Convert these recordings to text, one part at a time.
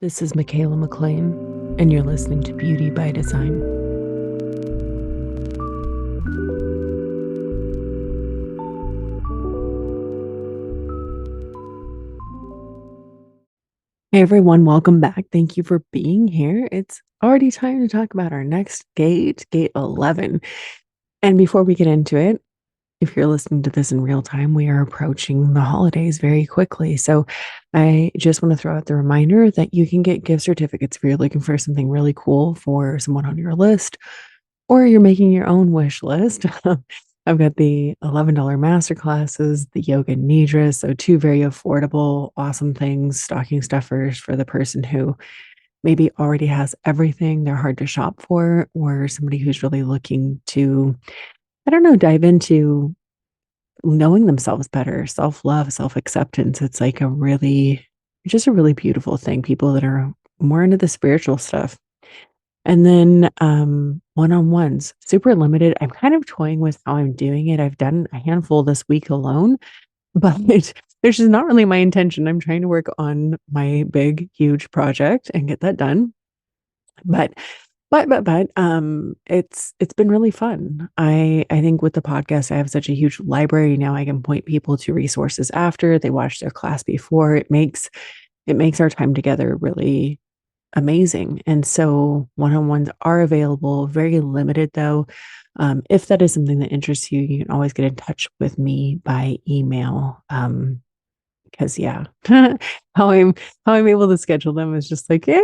This is Michaela McLean, and you're listening to Beauty by Design. Hey everyone, welcome back. Thank you for being here. It's already time to talk about our next gate 11. And before we get into it, if you're listening to this in real time, we are approaching the holidays very quickly. So I just want to throw out the reminder that you can get gift certificates if you're looking for something really cool for someone on your list, or you're making your own wish list. I've got the $11 master classes, the yoga nidra, so two very affordable, awesome things, stocking stuffers for the person who maybe already has everything they're hard to shop for, or somebody who's really looking to, I don't know, dive into knowing themselves better, self-love, self-acceptance. It's like just a really beautiful thing. People that are more into the spiritual stuff. And then one-on-ones, super limited. I'm kind of toying with how I'm doing it. I've done a handful this week alone, but there's just not really my intention. I'm trying to work on my big, huge project and get that done. But it's been really fun. I think with the podcast, I have such a huge library now. I can point people to resources after they watch their class before. It makes our time together really amazing. And so one-on-ones are available, very limited though. If that is something that interests you, you can always get in touch with me by email. Because yeah, how I'm able to schedule them is just like, yeah,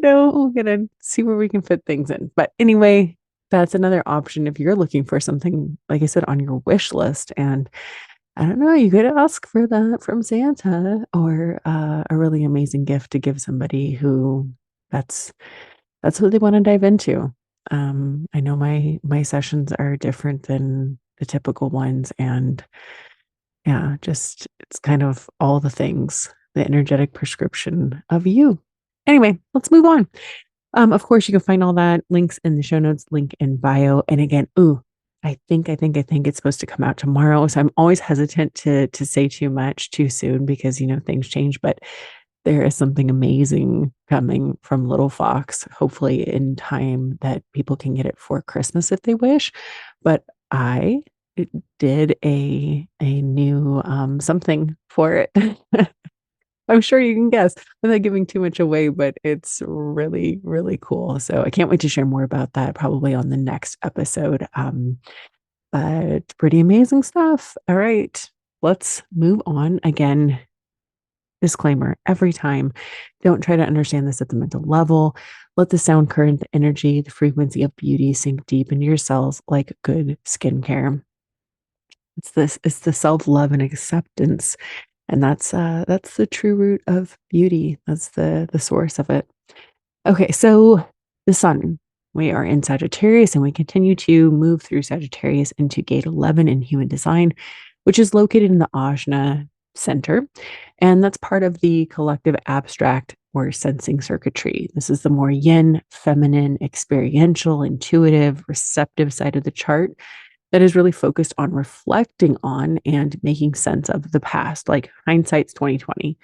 we're gonna see where we can fit things in. But anyway, that's another option if you're looking for something, like I said, on your wish list. And I don't know, you could ask for that from Santa, or a really amazing gift to give somebody who that's that's what they want to dive into. I know my sessions are different than the typical ones, and yeah, just it's kind of all the things, the energetic prescription of you. Anyway, let's move on. Of course, you can find all that links in the show notes, link in bio. And again, I think it's supposed to come out tomorrow. So I'm always hesitant to say too much too soon because things change. But there is something amazing coming from Little Fox, hopefully in time that people can get it for Christmas if they wish. But I did a new something for it. I'm sure you can guess without giving too much away, but it's really, really cool. So I can't wait to share more about that probably on the next episode. But pretty amazing stuff. All right, let's move on. Again, disclaimer every time, don't try to understand this at the mental level. Let the sound current, the energy, the frequency of beauty sink deep into your cells like good skincare. It's the self-love and acceptance. And that's the true root of beauty. That's the source of it. Okay, so the sun. We are in Sagittarius and we continue to move through Sagittarius into gate 11 in human design, which is located in the Ajna center. And that's part of the collective abstract or sensing circuitry. This is the more yin, feminine, experiential, intuitive, receptive side of the chart that is really focused on reflecting on and making sense of the past, like hindsight's 2020.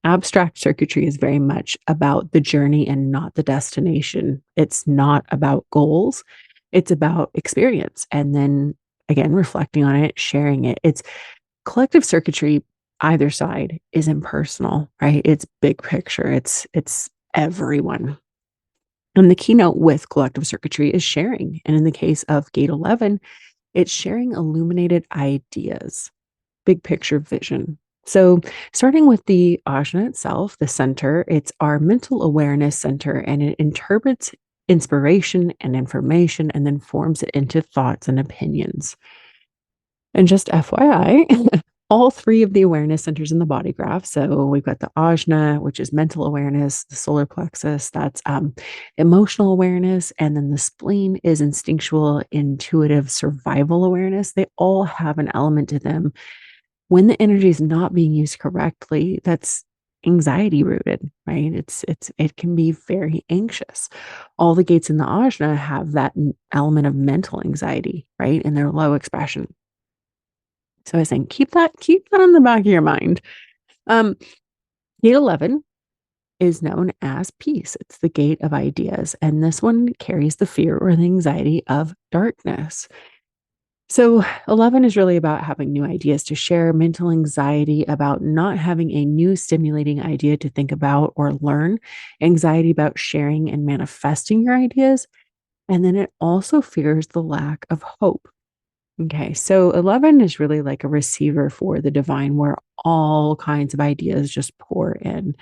Abstract circuitry is very much about the journey and not the destination. It's not about goals. It's about experience. And then again, reflecting on it, sharing it. It's collective circuitry, either side is impersonal, right? It's big picture. It's everyone. And the keynote with collective circuitry is sharing. And in the case of gate 11, it's sharing illuminated ideas, big picture vision. So, starting with the ajna itself, the center, it's our mental awareness center, and it interprets inspiration and information and then forms it into thoughts and opinions. And just FYI, all three of the awareness centers in the body graph. So we've got the ajna, which is mental awareness, the solar plexus, that's emotional awareness, and then the spleen is instinctual, intuitive, survival awareness. They all have an element to them. When the energy is not being used correctly, that's anxiety rooted, right? It can be very anxious. All the gates in the ajna have that element of mental anxiety, right? In their low expression. So I was saying, keep that in the back of your mind. Gate 11 is known as peace. It's the gate of ideas. And this one carries the fear or the anxiety of darkness. So, 11 is really about having new ideas to share, mental anxiety about not having a new stimulating idea to think about or learn, anxiety about sharing and manifesting your ideas. And then it also fears the lack of hope. Okay, so 11 is really like a receiver for the divine where all kinds of ideas just pour in.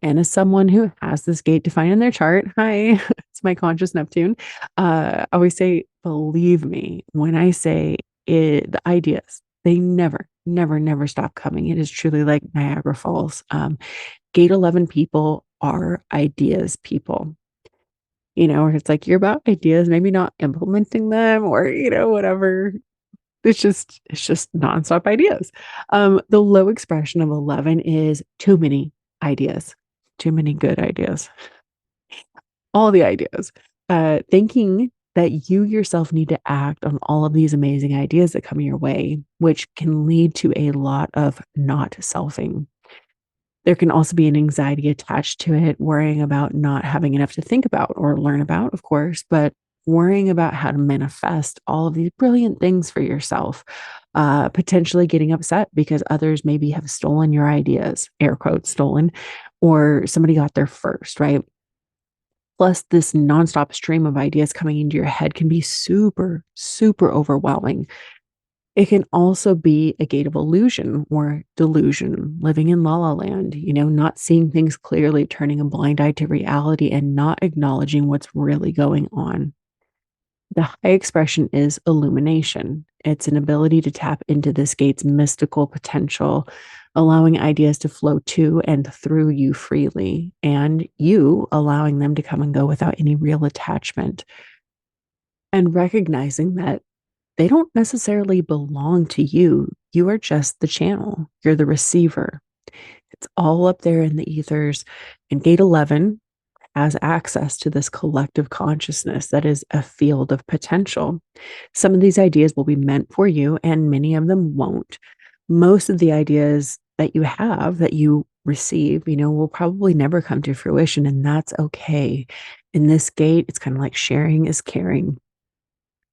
And as someone who has this gate defined in their chart, hi, it's my conscious Neptune. I always say, believe me when I say it, the ideas, they never, never, never stop coming. It is truly like Niagara Falls. Gate 11 people are ideas people. Or it's like you're about ideas, maybe not implementing them or, whatever. It's just nonstop ideas. The low expression of 11 is too many ideas, too many good ideas, all the ideas. Thinking that you yourself need to act on all of these amazing ideas that come your way, which can lead to a lot of not selfing. There can also be an anxiety attached to it, worrying about not having enough to think about or learn about, of course, but worrying about how to manifest all of these brilliant things for yourself, potentially getting upset because others maybe have stolen your ideas, air quotes, stolen, or somebody got there first, right? Plus, this nonstop stream of ideas coming into your head can be super, super overwhelming. It can also be a gate of illusion or delusion, living in la la land, not seeing things clearly, turning a blind eye to reality and not acknowledging what's really going on. The high expression is illumination. It's an ability to tap into this gate's mystical potential, allowing ideas to flow to and through you freely, and you allowing them to come and go without any real attachment. And recognizing that they don't necessarily belong to you. You are just the channel, you're the receiver. It's all up there in the ethers. And gate 11 has access to this collective consciousness that is a field of potential. Some of these ideas will be meant for you, and many of them won't. Most of the ideas that you have, that you receive, will probably never come to fruition, and that's okay. In this gate, it's kind of like sharing is caring.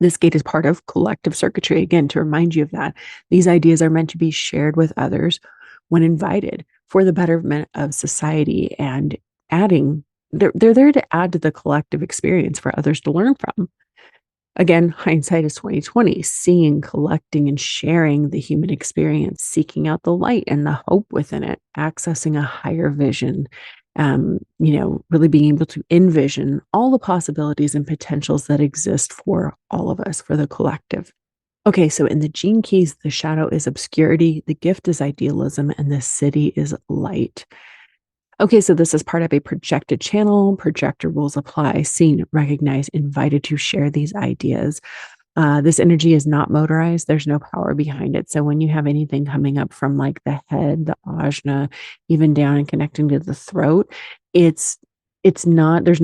This gate is part of collective circuitry, again, to remind you of that. These ideas are meant to be shared with others when invited for the betterment of society and adding, they're there to add to the collective experience for others to learn from. Again, hindsight is 2020, seeing, collecting, and sharing the human experience, seeking out the light and the hope within it, accessing a higher vision, really being able to envision all the possibilities and potentials that exist for all of us, for the collective. Okay, so in the gene keys, the shadow is obscurity, the gift is idealism, and the city is light. Okay, so this is part of a projected channel. Projector rules apply. Seen, recognized, invited to share these ideas. This energy is not motorized. There's no power behind it. So when you have anything coming up from like the head, the ajna, even down and connecting to the throat, it's not, there's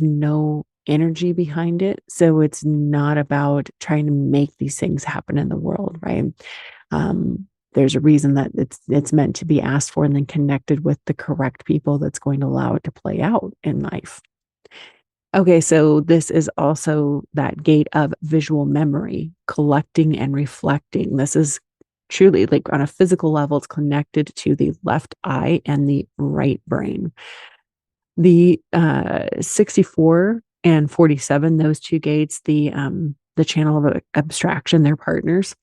no energy behind it. So it's not about trying to make these things happen in the world, right? There's a reason that it's meant to be asked for and then connected with the correct people that's going to allow it to play out in life. Okay, so this is also that gate of visual memory, collecting and reflecting. This is truly like on a physical level, it's connected to the left eye and the right brain. The 64 and 47, those two gates, the channel of abstraction, they're partners.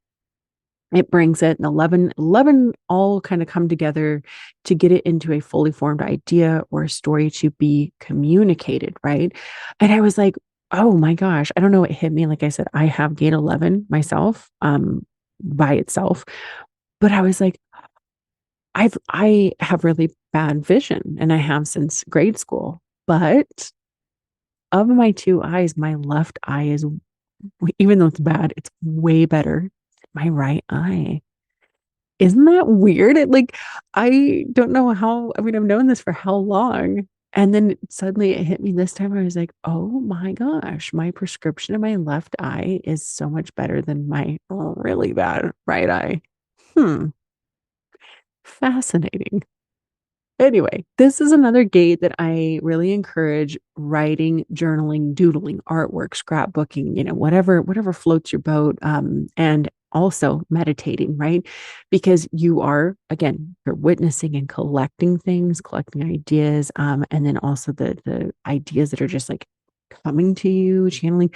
It brings it, and 11 all kind of come together to get it into a fully formed idea or a story to be communicated, right? And I was like, oh my gosh, I don't know what hit me. Like I said, I have gate 11 myself, by itself, but I was like, I have really bad vision, and I have since grade school. But of my two eyes, my left eye is, even though it's bad, it's way better. My right eye. Isn't that weird? I don't know how, I mean, I've known this for how long. And then suddenly it hit me this time. I was like, oh my gosh, my prescription in my left eye is so much better than my really bad right eye. Hmm. Fascinating. Anyway, this is another gate that I really encourage: writing, journaling, doodling, artwork, scrapbooking, whatever floats your boat. And also meditating, right? Because you are, again, you're witnessing and collecting things, collecting ideas, and then also the ideas that are just like coming to you, channeling.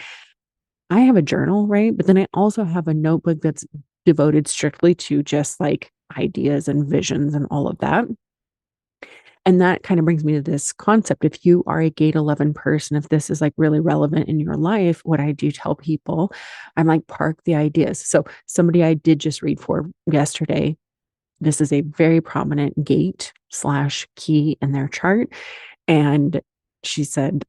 I have a journal, right? But then I also have a notebook that's devoted strictly to just like ideas and visions and all of that. And that kind of brings me to this concept. If you are a gate 11 person, if this is like really relevant in your life, what I do tell people, I'm like, park the ideas. So, somebody I did just read for yesterday, this is a very prominent gate slash key in their chart. And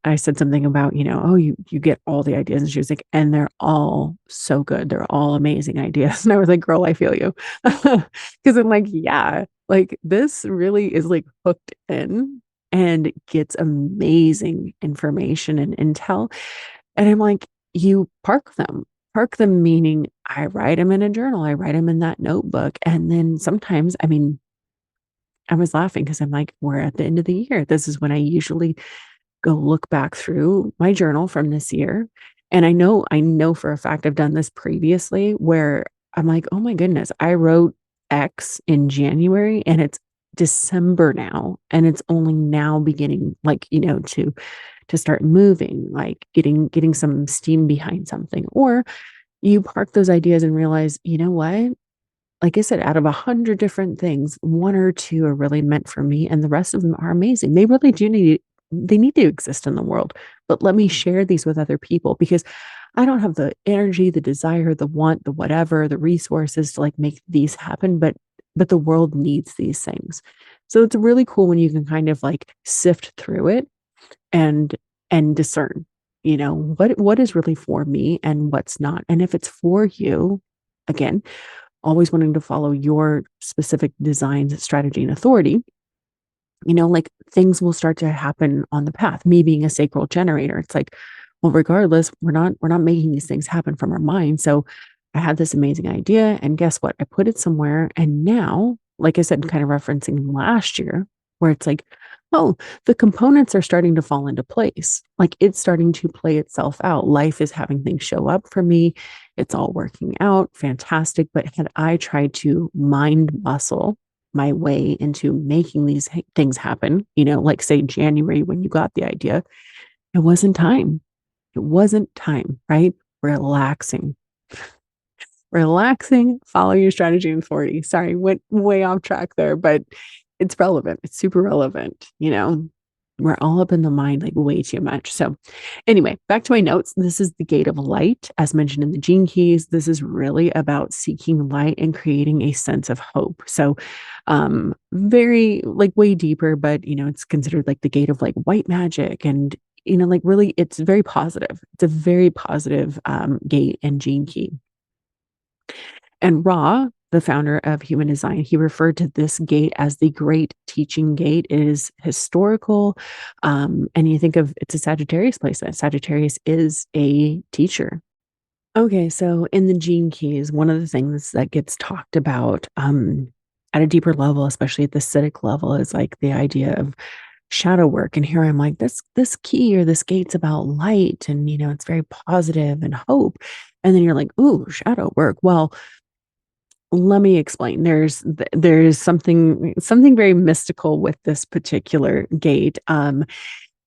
I said something about, oh, you get all the ideas. And she was like, and they're all so good. They're all amazing ideas. And I was like, girl, I feel you. Cause I'm like, yeah, like this really is like hooked in and gets amazing information and intel. And I'm like, you park them, meaning I write them in a journal, I write them in that notebook. And then sometimes, I mean, I was laughing because I'm like, we're at the end of the year. This is when I usually go look back through my journal from this year. And I know for a fact I've done this previously where I'm like, oh my goodness, I wrote X in January and it's December now. And it's only now beginning, like, to start moving, like getting some steam behind something. Or you park those ideas and realize, you know what? Like I said, out of 100 different things, one or two are really meant for me, and the rest of them are amazing. They need to exist in the world. But let me share these with other people because I don't have the energy, the desire, the want, the whatever, the resources to like make these happen. But the world needs these things. So it's really cool when you can kind of like sift through it and discern, what is really for me and what's not. And if it's for you, again, always wanting to follow your specific designs, strategy, and authority, like things will start to happen on the path. Me being a sacral generator, it's like, well, regardless, we're not making these things happen from our mind. So I had this amazing idea, and guess what? I put it somewhere, and now, like I said, kind of referencing last year, where it's like, oh, the components are starting to fall into place. Like it's starting to play itself out. Life is having things show up for me. It's all working out. Fantastic. But had I tried to mind muscle my way into making these things happen, like say January when you got the idea, it wasn't time. It wasn't time, right? Relaxing. Relaxing, follow your strategy in 40. Sorry, went way off track there, but it's relevant. It's super relevant. We're all up in the mind like way too much. So, anyway, back to my notes. This is the gate of light, as mentioned in the Gene Keys. This is really about seeking light and creating a sense of hope. So, very like way deeper, but it's considered like the gate of like white magic and like really it's very positive. It's a very positive gate and Gene Key. And Ra, the founder of human design, he referred to this gate as the great teaching gate. It is historical. And you think of it's a Sagittarius placement. Sagittarius is a teacher. Okay, so in the gene keys, one of the things that gets talked about at a deeper level, especially at the Siddhic level, is like the idea of shadow work. And here I'm like, this key or this gate's about light, and it's very positive and hope. And then you're like, ooh, shadow work. Well, let me explain. There's something very mystical with this particular gate.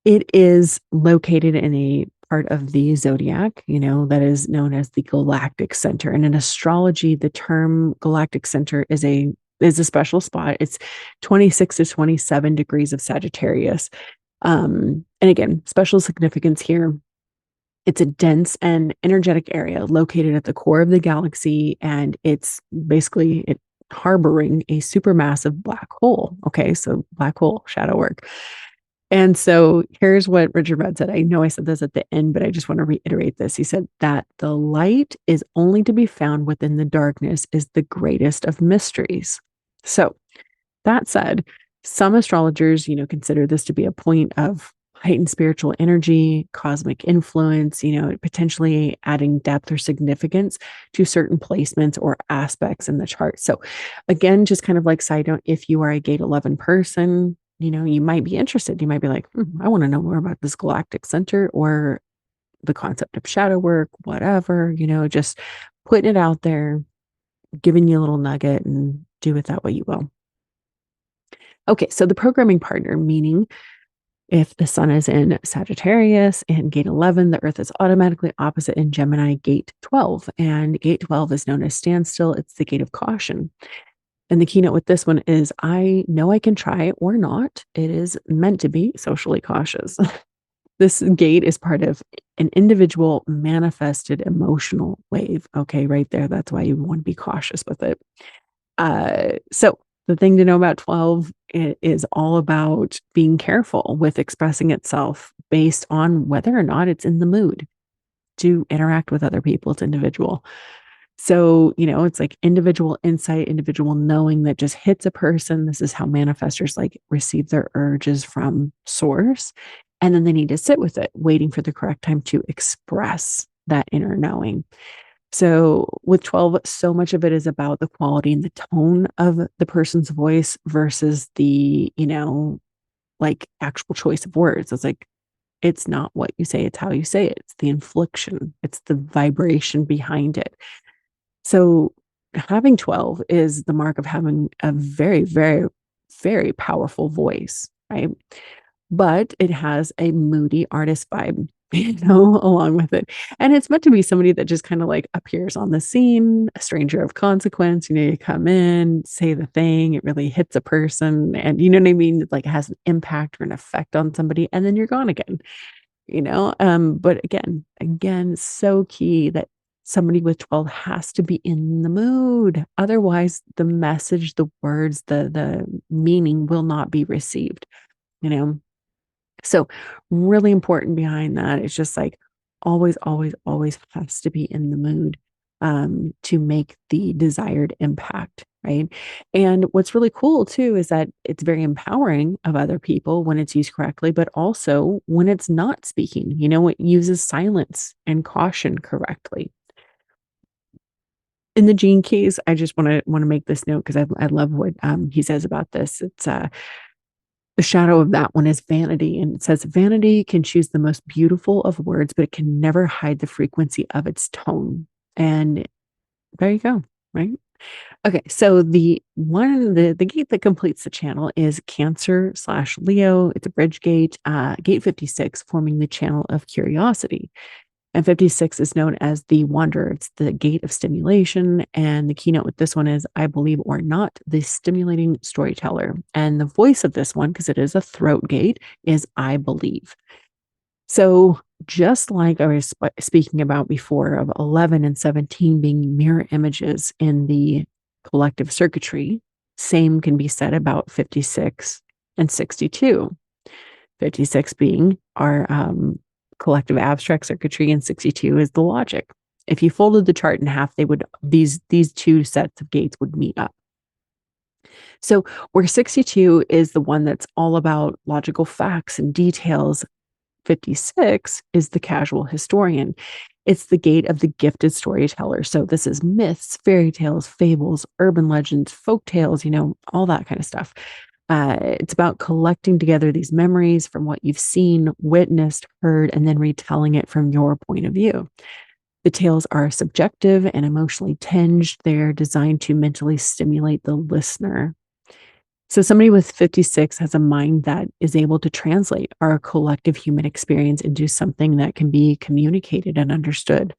It is located in a part of the zodiac, that is known as the galactic center. And in astrology, the term galactic center is a special spot. It's 26 to 27 degrees of Sagittarius. And again, special significance here. It's a dense and energetic area located at the core of the galaxy, and it's basically harboring a supermassive black hole. Okay, so black hole shadow work. And so here's what Richard Rudd said. I know I said this at the end, but I just want to reiterate this. He said that the light is only to be found within the darkness is the greatest of mysteries. So that said, some astrologers, consider this to be a point of heightened spiritual energy, cosmic influence, potentially adding depth or significance to certain placements or aspects in the chart. So again, just kind of like side note, if you are a gate 11 person, you might be interested. You might be like, I want to know more about this galactic center or the concept of shadow work, whatever, just putting it out there, giving you a little nugget, and do with that what you will. Okay, so the programming partner, meaning if the sun is in Sagittarius and gate 11, the earth is automatically opposite in Gemini, gate 12. And gate 12 is known as standstill. It's the gate of caution. And the keynote with this one is I know I can try or not. It is meant to be socially cautious. This gate is part of an individual manifested emotional wave. Okay, right there. That's why you want to be cautious with it. So the thing to know about 12 is all about being careful with expressing itself based on whether or not it's in the mood to interact with other people. It's individual. So, it's like individual insight, individual knowing that just hits a person. This is how manifestors like receive their urges from source. And then they need to sit with it, waiting for the correct time to express that inner knowing. So with 12, so much of it is about the quality and the tone of the person's voice versus the, like actual choice of words. It's like, it's not what you say, it's how you say it. It's the inflection, it's the vibration behind it. So having 12 is the mark of having a very, very, very powerful voice, right? But it has a moody artist vibe, along with it. And it's meant to be somebody that just kind of like appears on the scene, a stranger of consequence. You come in, say the thing, it really hits a person. And you know what I mean? It like has an impact or an effect on somebody, and then you're gone again, But again, so key that somebody with 12 has to be in the mood. Otherwise, the message, the words, the meaning will not be received, you know? So really important behind that. It's just like always, always, always has to be in the mood to make the desired impact. Right. And what's really cool too is that it's very empowering of other people when it's used correctly, but also when it's not speaking, it uses silence and caution correctly. In the gene keys, I just want to make this note because I love what he says about this. It's the shadow of that one is vanity. And it says vanity can choose the most beautiful of words, but it can never hide the frequency of its tone. And there you go. Right. Okay. So the gate that completes the channel is Cancer/Leo. It's a bridge gate, gate 56, forming the channel of curiosity. And 56 is known as the wanderer. It's the gate of stimulation. And the keynote with this one is I believe or not, the stimulating storyteller. And the voice of this one, because it is a throat gate, is I believe. So just like I was speaking about before of 11 and 17 being mirror images in the collective circuitry, same can be said about 56 and 62. 56 being our collective abstract circuitry, and 62 is the logic. If you folded the chart in half, these two sets of gates would meet up. So where 62 is the one that's all about logical facts and details, 56 is the casual historian. It's the gate of the gifted storyteller. So this is myths, fairy tales, fables, urban legends, folk tales, all that kind of stuff. It's about collecting together these memories from what you've seen, witnessed, heard, and then retelling it from your point of view. The tales are subjective and emotionally tinged. They're designed to mentally stimulate the listener. So somebody with 56 has a mind that is able to translate our collective human experience into something that can be communicated and understood.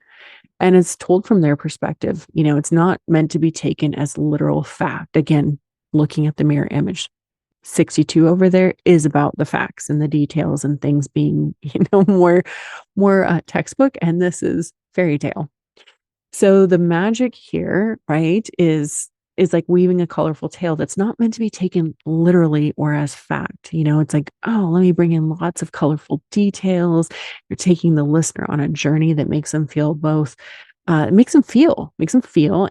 And it's told from their perspective. It's not meant to be taken as literal fact. Again, looking at the mirror image. 62 over there is about the facts and the details and things being, more textbook. And this is fairy tale. So the magic here, right, is like weaving a colorful tale that's not meant to be taken literally or as fact. It's like, oh, let me bring in lots of colorful details. You're taking the listener on a journey that makes them feel both, makes them feel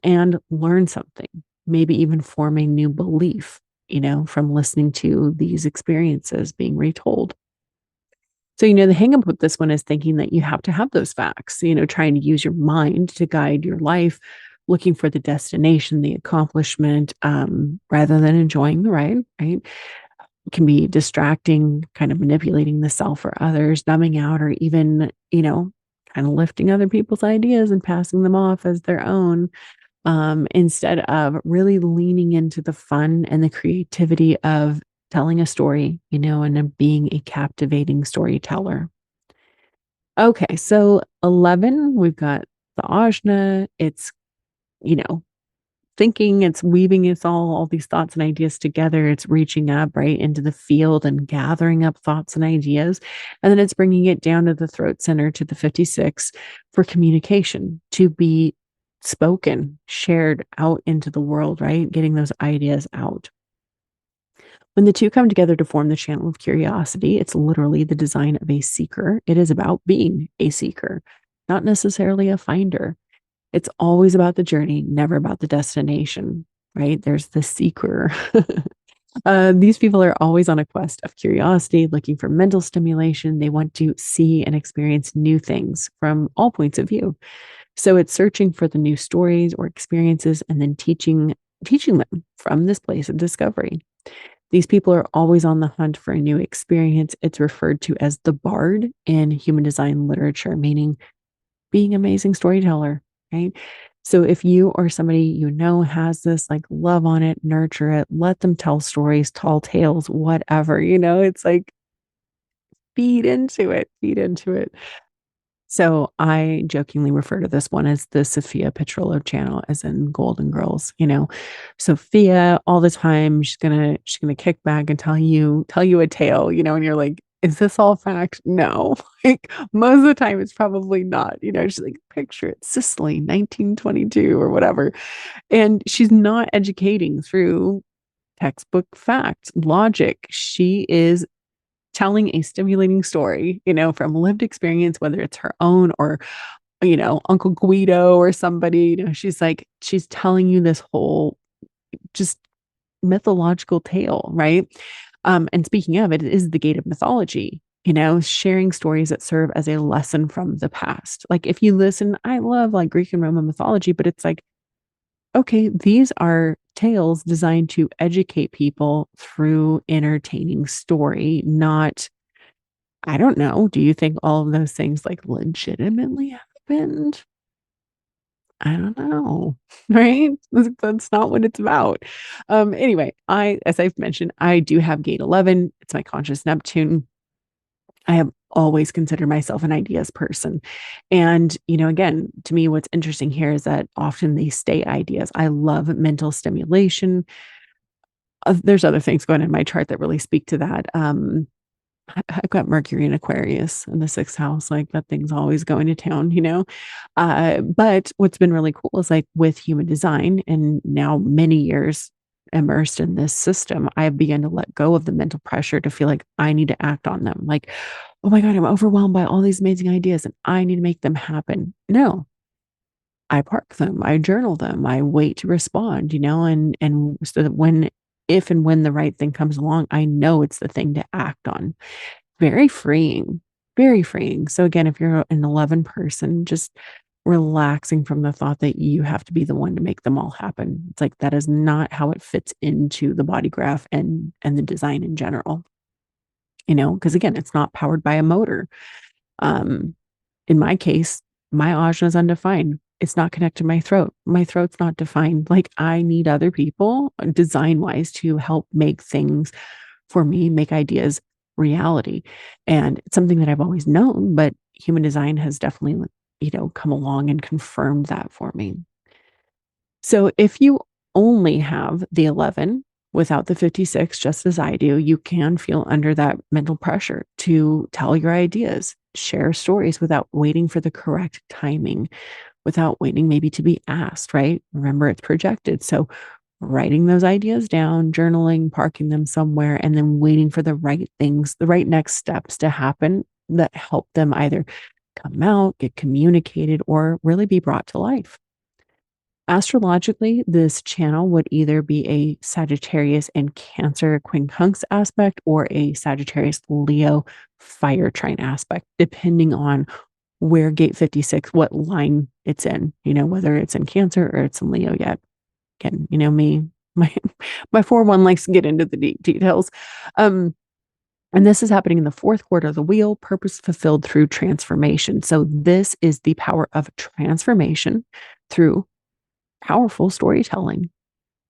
and learn something, maybe even form a new belief, from listening to these experiences being retold. So, the hang up with this one is thinking that you have to have those facts, trying to use your mind to guide your life, looking for the destination, the accomplishment, rather than enjoying the ride, right? can be distracting, kind of manipulating the self for others, numbing out, or even, kind of lifting other people's ideas and passing them off as their own, instead of really leaning into the fun and the creativity of telling a story, and of being a captivating storyteller. Okay, so 11, we've got the ajna. It's, you know, thinking, it's weaving it's all these thoughts and ideas together. It's reaching up right into the field and gathering up thoughts and ideas. And then it's bringing it down to the throat center to the 56 for communication to be spoken, shared out into the world, right? Getting those ideas out. When the two come together to form the channel of curiosity, it's literally the design of a seeker. It is about being a seeker, not necessarily a finder. It's always about the journey, never about the destination, right? There's the seeker. These people are always on a quest of curiosity, looking for mental stimulation. They want to see and experience new things from all points of view. So it's searching for the new stories or experiences and then teaching them from this place of discovery. These people are always on the hunt for a new experience. It's referred to as the bard in human design literature, meaning being an amazing storyteller, right? So if you or somebody has this, like, love on it, nurture it, let them tell stories, tall tales, whatever, it's like feed into it, feed into it. So I jokingly refer to this one as the Sophia Petrillo channel, as in Golden Girls. Sophia all the time, she's gonna kick back and tell you a tale, and you're like, is this all fact? No. Like, most of the time it's probably not. She's like, picture it, Sicily, 1922 or whatever. And she's not educating through textbook facts, logic. She is telling a stimulating story, from lived experience, whether it's her own or, Uncle Guido or somebody, she's telling you this whole just mythological tale, right? And speaking of it, it is the gate of mythology, sharing stories that serve as a lesson from the past. Like, if you listen, I love like Greek and Roman mythology, but it's like, okay, these are tales designed to educate people through entertaining story, not, I don't know. Do you think all of those things like legitimately happened? I don't know. Right? That's not what it's about. Anyway, as I've mentioned, I do have gate 11. It's my conscious Neptune. I have always considered myself an ideas person. And, again, to me, what's interesting here is that often they stay ideas. I love mental stimulation. There's other things going in my chart that really speak to that. I've got Mercury in Aquarius in the sixth house. Like, that thing's always going to town. But what's been really cool is, like, with human design and now many years immersed in this system, I've begun to let go of the mental pressure to feel like I need to act on them. Like, oh my God, I'm overwhelmed by all these amazing ideas and I need to make them happen. No, I park them, I journal them, I wait to respond, and so that if and when the right thing comes along, I know it's the thing to act on. Very freeing, very freeing. So again, if you're an 11 person, just relaxing from the thought that you have to be the one to make them all happen. It's like, that is not how it fits into the body graph and the design in general. Because again, it's not powered by a motor. Um, in my case, my ajna is undefined. It's not connected to my throat. My throat's not defined. Like, I need other people, design wise, to help make things for me, make ideas reality. And it's something that I've always known, but human design has definitely, come along and confirmed that for me. So if you only have the 11 without the 56, just as I do, you can feel under that mental pressure to tell your ideas, share stories without waiting for the correct timing, without waiting maybe to be asked, right? Remember, it's projected. So writing those ideas down, journaling, parking them somewhere, and then waiting for the right things, the right next steps to happen that help them either come out, get communicated, or really be brought to life. Astrologically, this channel would either be a Sagittarius and Cancer quincunx aspect or a Sagittarius Leo fire trine aspect, depending on where gate 56, what line it's in, whether it's in Cancer or it's in Leo yet. Again, me, My my 4-1 likes to get into the deep details. Um, and this is happening in the fourth quarter of the wheel, purpose fulfilled through transformation. So this is the power of transformation through powerful storytelling,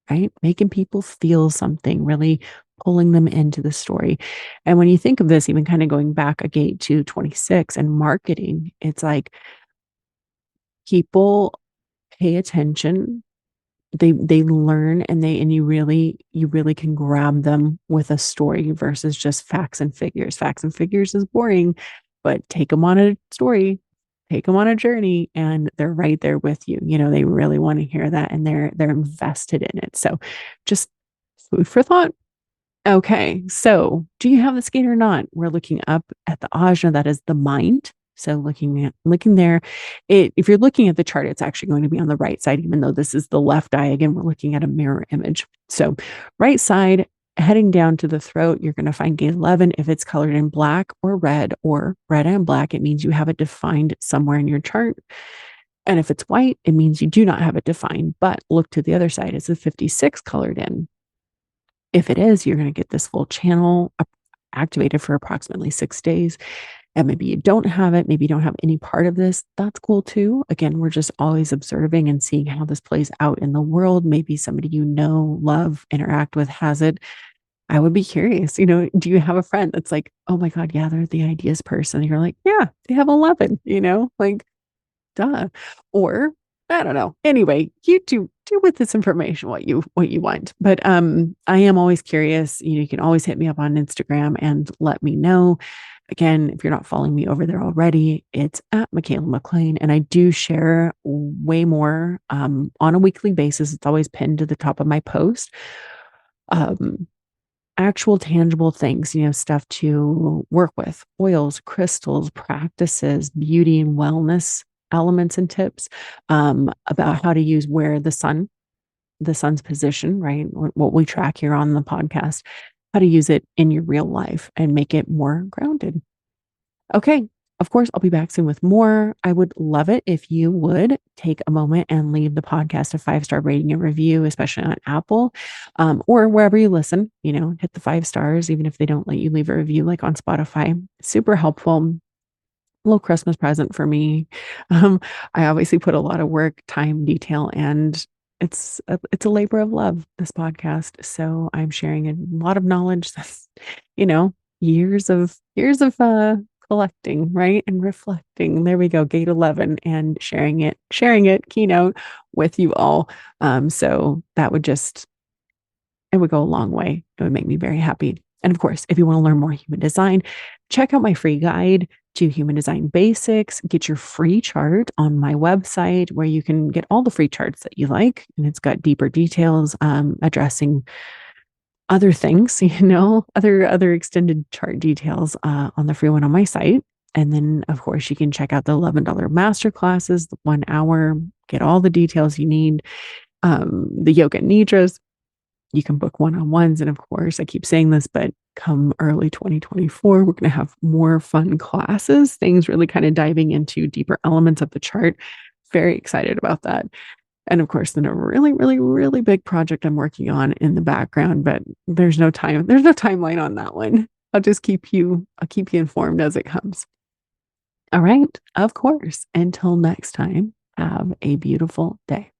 right? Making people feel something, really pulling them into the story. And when you think of this, even kind of going back a gate to 26 and marketing, it's like people pay attention, they learn, and you really can grab them with a story versus just facts and figures. Facts and figures is boring, but take them on a story, take them on a journey, and they're right there with you. They really want to hear that, and they're invested in it. So just food for thought. Okay, so do you have the skate or not? We're looking up at the ajna, that is the mind. So looking there, if you're looking at the chart, it's actually going to be on the right side, even though this is the left eye. Again, we're looking at a mirror image. So right side, heading down to the throat, you're going to find gate 11. If it's colored in black or red and black, it means you have it defined somewhere in your chart. And if it's white, it means you do not have it defined. But look to the other side. Is the 56 colored in? If it is, you're going to get this full channel activated for approximately 6 days. And maybe you don't have it, maybe you don't have any part of this. That's cool too. Again, we're just always observing and seeing how this plays out in the world. Maybe somebody love, interact with has it. I would be curious, do you have a friend that's like, oh my God, yeah, they're the ideas person? And you're like, yeah, they have 11, like, duh. Or I don't know. Anyway, you do with this information what you want. But I am always curious. You can always hit me up on Instagram and let me know. Again, if you're not following me over there already, it's at Michaela McLean. And I do share way more on a weekly basis. It's always pinned to the top of my post. Um, Actual tangible things, stuff to work with, oils, crystals, practices, beauty and wellness elements and tips, about how to use where the sun's position, right? What we track here on the podcast, how to use it in your real life and make it more grounded. Okay. Of course, I'll be back soon with more. I would love it if you would take a moment and leave the podcast a 5-star rating and review, especially on Apple, or wherever you listen. Hit the 5 stars, even if they don't let you leave a review, like on Spotify. Super helpful. Little Christmas present for me. Um, I obviously put a lot of work, time, detail, and it's a labor of love, this podcast. So I'm sharing a lot of knowledge that's, you know, years of collecting, right? And reflecting. There we go, gate 11, and sharing it, keynote with you all. So it would go a long way. It would make me very happy. And of course, if you want to learn more human design, check out my free guide to human design basics. Get your free chart on my website where you can get all the free charts that you like. And it's got deeper details addressing other things, other extended chart details on the free one on my site. And then, of course, you can check out the $11 master classes, the 1 hour, get all the details you need, the yoga nidras. You can book one-on-ones. And of course, I keep saying this, but come early 2024, we're going to have more fun classes, things really kind of diving into deeper elements of the chart. Very excited about that. And of course, then a really, really, really big project I'm working on in the background, but there's no timeline on that one. I'll keep you informed as it comes. All right. Of course. Until next time, have a beautiful day.